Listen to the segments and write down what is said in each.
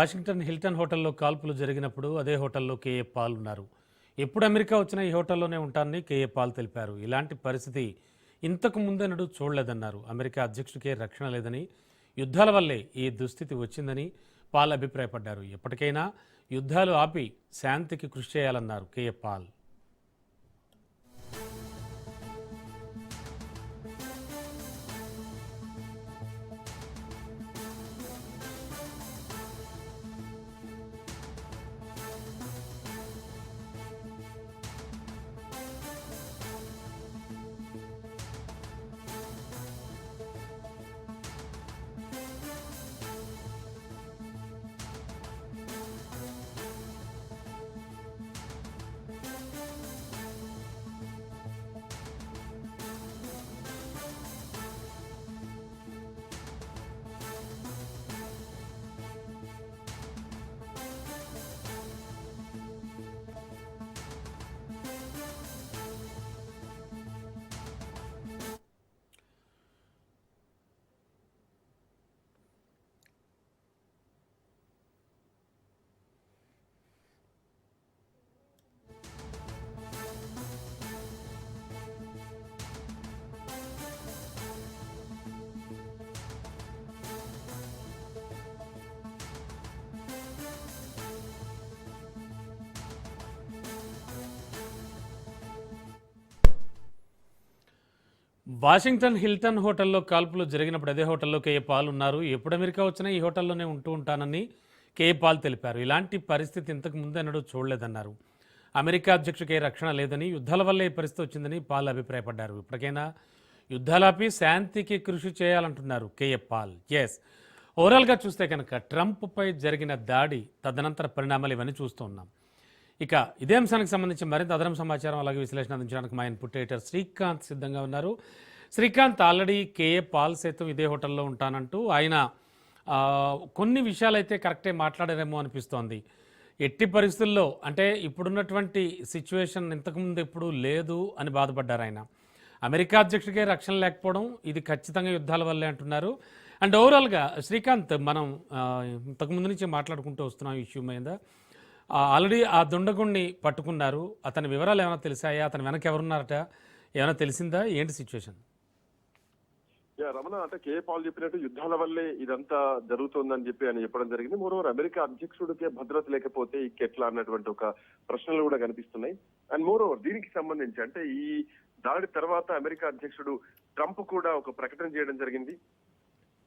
Washington Hilton హోటల్లో కాల్పులు జరిగినప్పుడు అదే హోటల్లో కేఏ పాల్ ఉన్నారు. ఎప్పుడు అమెరికా వచ్చినా ఈ హోటల్లోనే ఉంటానని కేఏ పాల్ తెలిపారు. ఇలాంటి పరిస్థితి ఇంతకు ముందెన్నడూ చూడలేదన్నారు. అమెరికా అధ్యక్షుడికే రక్షణ లేదని, యుద్ధాల వల్లే ఈ దుస్థితి వచ్చిందని పాల్ అభిప్రాయపడ్డారు. ఎప్పటికైనా యుద్ధాలు ఆపి శాంతికి కృషి చేయాలన్నారు కేఏ పాల్. వాషింగ్టన్ హిల్టన్ హోటల్లో కాల్పులు జరిగినప్పుడు అదే హోటల్లో కేఏ పాల్ ఉన్నారు. ఎప్పుడు అమెరికా వచ్చినా ఈ హోటల్లోనే ఉంటానని కేఏ పాల్ తెలిపారు. ఇలాంటి పరిస్థితి ఇంతకు ముందెన్నడూ చూడలేదన్నారు. అమెరికా అధ్యక్షుడికే రక్షణ లేదని, యుద్ధాల వల్లే ఈ పరిస్థితి వచ్చిందని పాల్ అభిప్రాయపడ్డారు. ఇప్పటికైనా యుద్ధాలాపి శాంతికి కృషి చేయాలంటున్నారు కేఏ పాల్. ఎస్, ఓవరాల్గా చూస్తే కనుక ట్రంప్పై జరిగిన దాడి, తదనంతర పరిణామాలు ఇవన్నీ చూస్తూ ఉన్నాం. ఇక ఇదే అంశానికి సంబంధించి మరింత అదనం సమాచారం అలాగే విశ్లేషణ అందించడానికి మా ఇన్పుట్ ఎడిటర్ శ్రీకాంత్ సిద్ధంగా ఉన్నారు. శ్రీకాంత్, ఆల్రెడీ కేఏ పాల్ సైతం ఇదే హోటల్లో ఉంటానంటూ ఆయన కొన్ని విషయాలైతే కరెక్టే మాట్లాడారేమో అనిపిస్తోంది. ఎట్టి పరిస్థితుల్లో అంటే ఇప్పుడున్నటువంటి సిచ్యువేషన్ ఇంతకుముందు ఎప్పుడు లేదు అని బాధపడ్డారు ఆయన. అమెరికా అధ్యక్షుడికే రక్షణ లేకపోవడం ఇది ఖచ్చితంగా యుద్ధాల వల్లే అంటున్నారు. అండ్ ఓవరాల్గా శ్రీకాంత్, మనం ఇంతకుముందు నుంచి మాట్లాడుకుంటూ వస్తున్నాం ఈ ఇష్యూ మీద. ఆల్రెడీ ఆ దుండగుణ్ణి పట్టుకున్నారు. అతని వివరాలు ఏమైనా తెలిసాయా? అతని వెనక ఎవరున్నారట? ఏమైనా తెలిసిందా? ఏంటి సిచ్యువేషన్? రమణ, అంటే కేఏ పాల్ చెప్పినట్టు యుద్ధాల వల్లే ఇదంతా జరుగుతోందని చెప్పి ఆయన చెప్పడం జరిగింది. మరోవర్ అమెరికా అధ్యక్షుడికే భద్రత లేకపోతే ఎట్లా అన్నటువంటి ఒక ప్రశ్నలు కూడా కనిపిస్తున్నాయి. అండ్ మోరోవర్ దీనికి సంబంధించి అంటే ఈ దాడి తర్వాత అమెరికా అధ్యక్షుడు ట్రంప్ కూడా ఒక ప్రకటన చేయడం జరిగింది.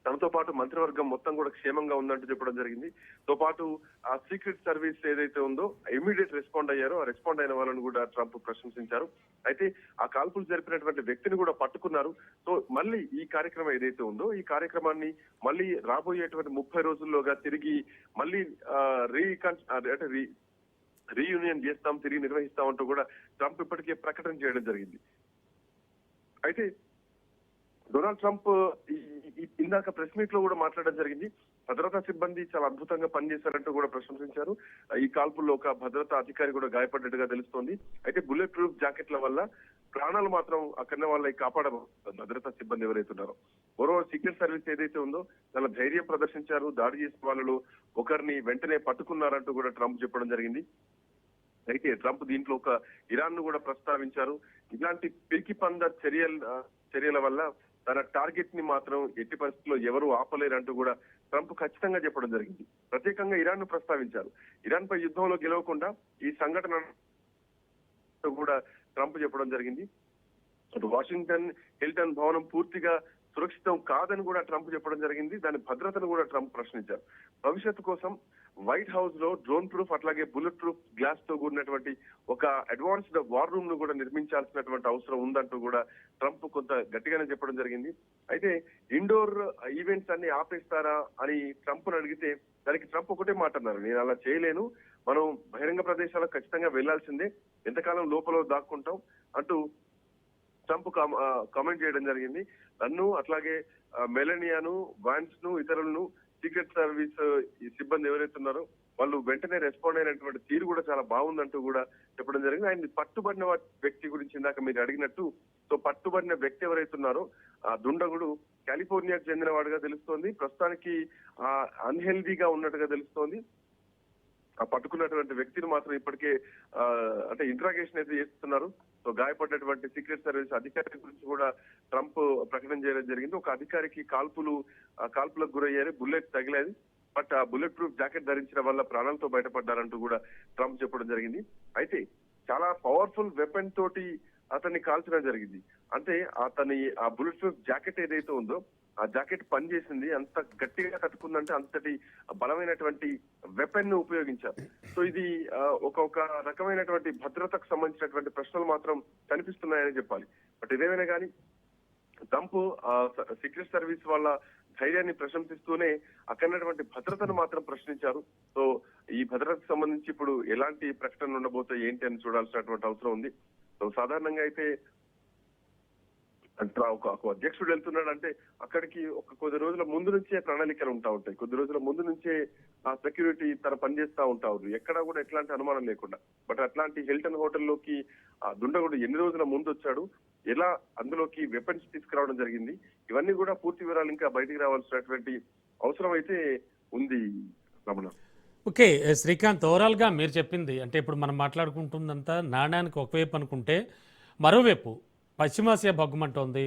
తనతో పాటు మంత్రివర్గం మొత్తం కూడా క్షేమంగా ఉందంటూ చెప్పడం జరిగింది. తో పాటు ఆ సీక్రెట్ సర్వీస్ ఏదైతే ఉందో ఇమీడియట్ రెస్పాండ్ అయ్యారో, ఆ రెస్పాండ్ అయిన వాళ్ళని కూడా ట్రంప్ ప్రశంసించారు. అయితే ఆ కాల్పులు జరిపినటువంటి వ్యక్తిని కూడా పట్టుకున్నారు. సో మళ్ళీ ఈ కార్యక్రమం ఏదైతే ఉందో ఈ కార్యక్రమాన్ని మళ్ళీ రాబోయేటువంటి 30 రోజుల్లోగా తిరిగి మళ్ళీ రీయూనియన్ చేస్తాం, తిరిగి నిర్వహిస్తామంటూ కూడా ట్రంప్ ఇప్పటికే ప్రకటన చేయడం జరిగింది. అయితే డొనాల్డ్ ట్రంప్ ఇందాక ప్రెస్ మీట్ లో కూడా మాట్లాడడం జరిగింది. భద్రతా సిబ్బంది చాలా అద్భుతంగా పనిచేశారంటూ కూడా ప్రశంసించారు. ఈ కాల్పుల్లో ఒక భద్రతా అధికారి కూడా గాయపడ్డట్టుగా తెలుస్తోంది. అయితే బుల్లెట్ ప్రూఫ్ జాకెట్ల వల్ల ప్రాణాలు మాత్రం అక్కడనే వాళ్ళకి భద్రతా సిబ్బంది ఎవరైతే ఉన్నారో. మరో సీక్రెట్ సర్వీస్ ఏదైతే ఉందో చాలా ధైర్యం ప్రదర్శించారు. దాడి చేసిన వాళ్ళలో ఒకరిని వెంటనే పట్టుకున్నారంటూ కూడా ట్రంప్ చెప్పడం జరిగింది. అయితే ట్రంప్ దీంట్లో ఒక ఇరాన్ ను కూడా ప్రస్తావించారు. ఇలాంటి పిరికి పంద చర్యల వల్ల తన టార్గెట్ ని మాత్రం ఎట్టి పరిస్థితుల్లో ఎవరు ఆపలేరంటూ కూడా ట్రంప్ ఖచ్చితంగా చెప్పడం జరిగింది. ప్రత్యేకంగా ఇరాన్ ను ప్రస్తావించారు. ఇరాన్ పై యుద్ధంలో గెలవకుండా ఈ సంఘటన కూడా ట్రంప్ చెప్పడం జరిగింది. వాషింగ్టన్ హిల్టన్ భవనం పూర్తిగా సురక్షితం కాదని కూడా ట్రంప్ చెప్పడం జరిగింది. దాని భద్రతను కూడా ట్రంప్ ప్రశ్నించారు. భవిష్యత్తు కోసం వైట్ హౌస్ లో డ్రోన్ ప్రూఫ్ అట్లాగే బుల్లెట్ ప్రూఫ్ గ్లాస్ తో కూడినటువంటి ఒక అడ్వాన్స్డ్ వార్ రూమ్ ను కూడా నిర్మించాల్సినటువంటి అవసరం ఉందంటూ కూడా ట్రంప్ కొంత గట్టిగానే చెప్పడం జరిగింది. అయితే ఇండోర్ ఈవెంట్స్ అన్ని ఆపేస్తారా అని ట్రంప్ అడిగితే దానికి ట్రంప్ ఒకటే మాట అన్నారు, నేను అలా చేయలేను, మనం బహిరంగ ప్రదేశాలకు ఖచ్చితంగా వెళ్లాల్సిందే, ఎంతకాలం లోపల దాక్కుంటాం అంటూ ట్రంప్ కామెంట్ చేయడం జరిగింది. నన్ను అట్లాగే మెలనియాను, వాన్స్ ను, ఇతరులను సీక్రెట్ సర్వీస్ ఈ సిబ్బంది ఎవరైతే ఉన్నారో వాళ్ళు వెంటనే రెస్పాండ్ అయినటువంటి తీరు కూడా చాలా బాగుందంటూ కూడా చెప్పడం జరిగింది. ఆయన పట్టుబడిన వ్యక్తి గురించి ఇందాక మీరు అడిగినట్టు, సో పట్టుబడిన వ్యక్తి ఎవరైతే ఉన్నారో ఆ దుండగుడు కాలిఫోర్నియాకు చెందిన వాడుగా తెలుస్తోంది. ప్రస్తుతానికి అన్హెల్దీగా ఉన్నట్టుగా తెలుస్తోంది. ఆ పట్టుకున్నటువంటి వ్యక్తిని మాత్రం ఇప్పటికే అంటే ఇంట్రాగేషన్ అయితే చేస్తున్నారు. సో గాయపడినటువంటి సీక్రెట్ సర్వీస్ అధికారి గురించి కూడా ట్రంప్ ప్రకటన చేయడం జరిగింది. ఒక అధికారికి కాల్పులకు గురయ్యారు, బుల్లెట్ తగిలేదు. బట్ ఆ బుల్లెట్ ప్రూఫ్ జాకెట్ ధరించడం వల్ల ప్రాణాలతో బయటపడ్డారంటూ కూడా ట్రంప్ చెప్పడం జరిగింది. అయితే చాలా పవర్ఫుల్ వెపన్ తోటి అతన్ని కాల్చడం జరిగింది. అంటే ఆ బుల్లెట్ ప్రూఫ్ జాకెట్ ఏదైతే ఉందో ఆ జాకెట్ పనిచేసింది, అంత గట్టిగా కట్టుకుందంటే అంతటి బలమైనటువంటి వెపన్ ను ఉపయోగించారు. సో ఇది ఒక రకమైనటువంటి భద్రతకు సంబంధించినటువంటి ప్రశ్నలు మాత్రం కనిపిస్తున్నాయని చెప్పాలి. బట్ ఏదేమైనా కానీ ట్రంప్ సీక్రెట్ సర్వీస్ వాళ్ళ ధైర్యాన్ని ప్రశంసిస్తూనే అక్కడటువంటి భద్రతను మాత్రం ప్రశ్నించారు. సో ఈ భద్రతకు సంబంధించి ఇప్పుడు ఎలాంటి ప్రకటనలు ఉండబోతాయి ఏంటి అని చూడాల్సినటువంటి అవసరం ఉంది. సో సాధారణంగా అయితే ఒక అధ్యక్షుడు వెళ్తున్నాడు అంటే అక్కడికి కొద్ది రోజుల ముందు నుంచే ప్రణాళికలు ఉంటాయి. కొద్ది రోజుల ముందు నుంచే ఆ సెక్యూరిటీ తన పనిచేస్తా ఉంటారు, ఎక్కడా కూడా ఎట్లాంటి అనుమానం లేకుండా. బట్ అట్లాంటి హిల్టన్ హోటల్లోకి ఆ దుండగుడు ఎన్ని రోజుల ముందు వచ్చాడు, ఎలా అందులోకి వెపన్స్ తీసుకురావడం జరిగింది, ఇవన్నీ కూడా పూర్తి వివరాలు ఇంకా బయటికి రావాల్సినటువంటి అవసరం అయితే ఉంది రమణ. ఓకే శ్రీకాంత్, ఓవరాల్గా మీరు చెప్పింది అంటే ఇప్పుడు మనం మాట్లాడుకుంటుందంతా నాణ్యానికి ఒకవైపు అనుకుంటే మరోవైపు పశ్చిమాసియా భగ్గుమంటోంది.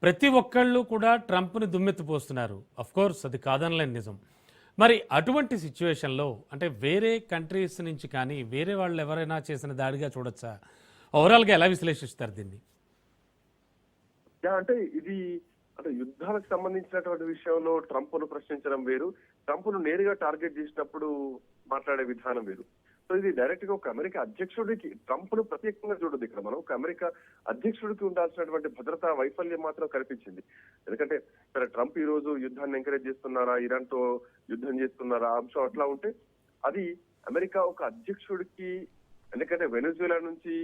ప్రతి ఒక్కళ్ళు కూడా ట్రంప్ని దుమ్మెత్తిపోస్తున్నారు. కోర్స్ అది కాదనలేని నిజం. మరి అటువంటి సిచ్యువేషన్లో అంటే వేరే కంట్రీస్ నుంచి కానీ వేరే వాళ్ళు ఎవరైనా చేసిన దాడిగా చూడొచ్చా? ఓవరాల్గా ఎలా విశ్లేషిస్తారు దీన్ని? అంటే ఇది అంటే యుద్ధాలకు సంబంధించినటువంటి విషయంలో ట్రంప్ను ప్రశ్నించడం వేరు, ట్రంప్ను నేరుగా టార్గెట్ చేసినప్పుడు మాట్లాడే విధానం వేరు. సో ఇది డైరెక్ట్ గా ఒక అమెరికా అధ్యక్షుడికి ట్రంప్ను ప్రత్యేకంగా చూడదు. ఇక్కడ మనం ఒక అమెరికా అధ్యక్షుడికి ఉండాల్సినటువంటి భద్రతా వైఫల్యం మాత్రం కనిపించింది. ఎందుకంటే సరే ట్రంప్ ఈ రోజు యుద్ధాన్ని ఎంకరేజ్ చేస్తున్నారా, ఇరాన్ తో యుద్ధం చేస్తున్నారా అంశం అట్లా ఉంటే అది అమెరికా ఒక అధ్యక్షుడికి, ఎందుకంటే వెనెజులా నుంచి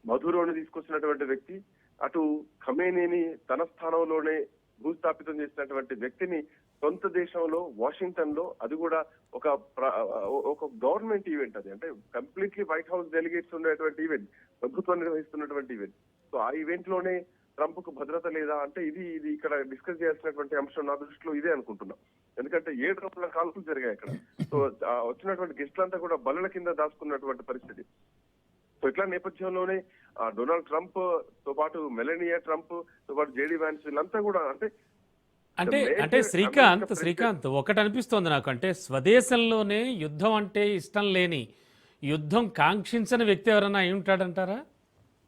మధురోని తీసుకొచ్చినటువంటి వ్యక్తి, అటు ఖమేనీని తన స్థానంలోనే భూస్థాపితం చేసినటువంటి వ్యక్తిని సొంత దేశంలో వాషింగ్టన్ లో, అది కూడా ఒక గవర్నమెంట్ ఈవెంట్, అది అంటే కంప్లీట్లీ వైట్ హౌస్ డెలిగేట్స్ ఉండేటువంటి ఈవెంట్, ప్రభుత్వం నిర్వహిస్తున్నటువంటి ఈవెంట్. సో ఆ ఈవెంట్ లోనే ట్రంప్ కు భద్రత లేదా అంటే ఇది ఇక్కడ డిస్కస్ చేయాల్సినటువంటి అంశం నా దృష్టిలో ఇదే అనుకుంటున్నాం. ఎందుకంటే 7 రోజుల కాల్పులు జరిగాయి అక్కడ. సో వచ్చినటువంటి గెస్టులంతా కూడా బల్లల కింద దాచుకున్నటువంటి పరిస్థితి. సో ఇట్లా నేపథ్యంలోనే డొనాల్డ్ ట్రంప్ తో పాటు మెలనియా ట్రంప్ తో పాటు జేడీ వ్యాన్స్ వీళ్ళంతా కూడా అంటే శ్రీకాంత్ ఒకటి అనిపిస్తోంది నాకు, అంటే స్వదేశంలోనే యుద్ధం అంటే ఇష్టం లేని, యుద్ధం కాంక్షించని వ్యక్తి ఎవరైనా అయి ఉంటాడంటారా?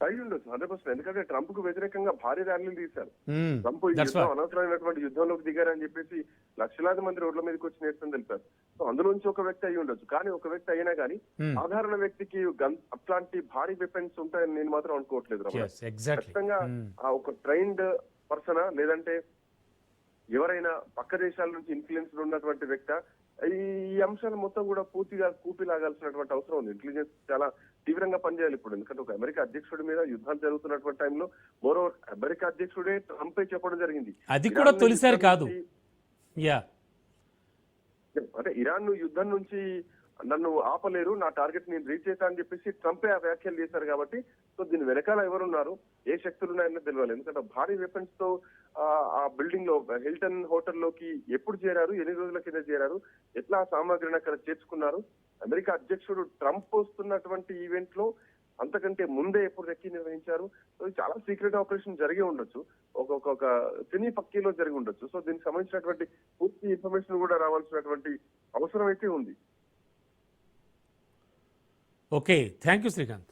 అయి ఉండొచ్చు 100%. ఎందుకంటే ట్రంప్ కు వ్యతిరేకంగా భారీ ర్యాలీలు తీశారు. ట్రంప్ ఈ యుద్ధం అనవసరమైనటువంటి యుద్ధంలోకి దిగారని చెప్పేసి లక్షలాది మంది రోడ్ల మీదకి వచ్చి నేర్చుకుని తెలిపారు. సో అందులోంచి ఒక వ్యక్తి అయి ఉండొచ్చు. కానీ ఒక వ్యక్తి అయినా కానీ సాధారణ వ్యక్తికి అట్లాంటి భారీ వెపన్స్ ఉంటాయని నేను మాత్రం అనుకోవట్లేదు. ఖచ్చితంగా ఒక ట్రైన్డ్ పర్సనా లేదంటే ఎవరైనా పక్క దేశాల నుంచి ఇన్ఫ్లుయెన్స్ ఉన్నటువంటి వ్యక్తి, ఈ అంశాలు మొత్తం కూడా పూర్తిగా కూపిలాగాల్సినటువంటి అవసరం ఉంది. ఇంటెలిజెన్స్ చాలా తీవ్రంగా పనిచేయాలి ఇప్పుడు. ఎందుకంటే ఒక అమెరికా అధ్యక్షుడి మీద యుద్ధాలు జరుగుతున్నటువంటి టైంలో మోరోవర్ అమెరికా అధ్యక్షుడే ట్రంపే చెప్పడం జరిగింది, అది కూడా తొలిసారి కాదు, అంటే ఇరాన్ యుద్ధం నుంచి నన్ను ఆపలేరు, నా టార్గెట్ నేను రీచ్ అవుతా అని చెప్పేసి ట్రంపే ఆ వ్యాఖ్యలు చేశారు. కాబట్టి సో దీని వెనకాల ఎవరున్నారు, ఏ శక్తులు ఉన్నాయని తెలియాలి. ఎందుకంటే భారీ వెపన్స్ తో ఆ బిల్డింగ్ లో హిల్టన్ హోటల్లోకి ఎప్పుడు చేరారు, ఎన్ని రోజుల కింద చేరారు, ఎట్లా ఆ సామాగ్రిని అక్కడ చేర్చుకున్నారు, అమెరికా అధ్యక్షుడు ట్రంప్ వస్తున్నటువంటి ఈవెంట్ లో అంతకంటే ముందే ఎప్పుడు రెక్కి నిర్వహించారు. సో చాలా సీక్రెట్ ఆపరేషన్ జరిగి ఉండొచ్చు, ఒక సినీ పక్కీలో జరిగి ఉండొచ్చు. సో దీనికి సంబంధించినటువంటి పూర్తి ఇన్ఫర్మేషన్ కూడా రావాల్సినటువంటి అవసరం అయితే ఉంది. Okay, thank you Srikanth.